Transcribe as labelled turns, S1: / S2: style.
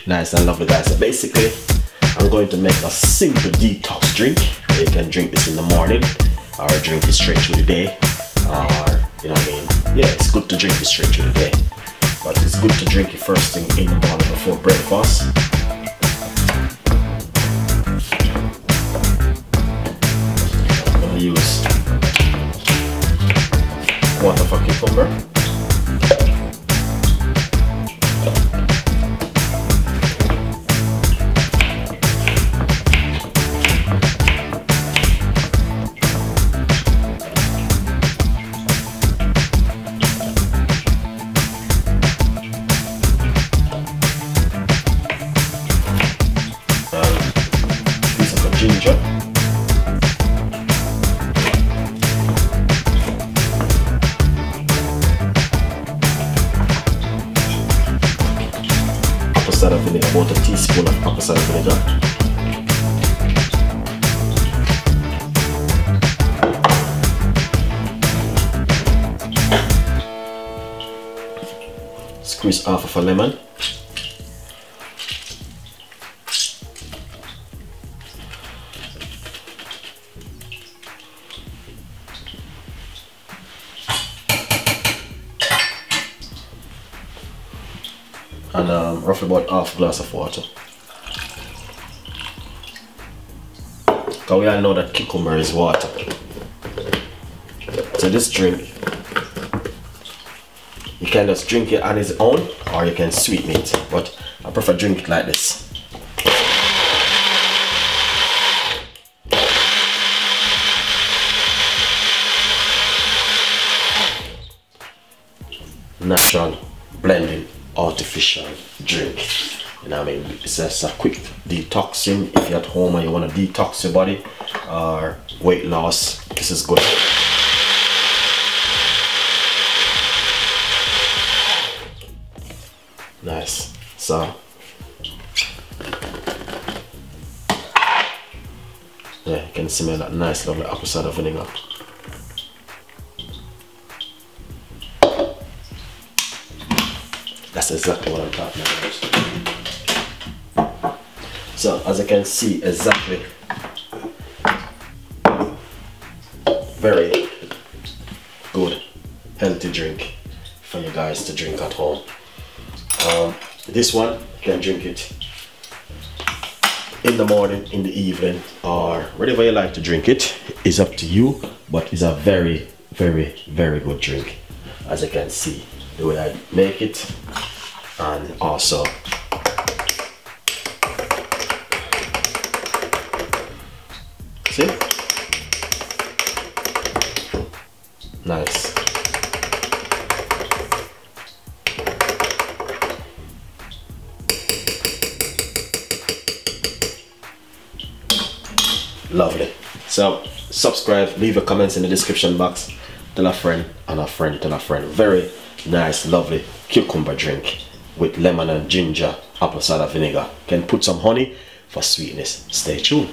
S1: Nice and lovely, guys. So basically, I'm going to make a simple detox drink. You can drink this in the morning, or drink it straight through the day, or you know what I mean. Yeah, it's good to drink it straight through the day, but it's good to drink it first thing in the morning before breakfast. I'm gonna use water for cucumber. Ginger, apple cider vinegar, about a teaspoon of apple cider vinegar, squeeze half of a lemon, and roughly about half a glass of water. Because we all know that cucumber is water. So this drink, you can just drink it on its own, or you can sweeten it, but I prefer drink it like this. Natural blending artificial drink, you know what I mean. It's just a quick detoxing if you're at home and you want to detox your body or weight loss. This is good. Nice. So yeah, you can smell that nice lovely apple cider vinegar. That's exactly what I'm talking about. So as you can see, exactly, very good healthy drink for you guys to drink at home. This one, you can drink it in the morning, in the evening, or wherever you like to drink it. It's up to you, but it's a very, very, very good drink. As you can see, the way I make it, and also see, nice. Lovely. So subscribe, leave your comments in the description box, tell a friend and a friend tell a friend. Very nice lovely cucumber drink with lemon and ginger, apple cider vinegar. Can put some honey for sweetness. Stay tuned.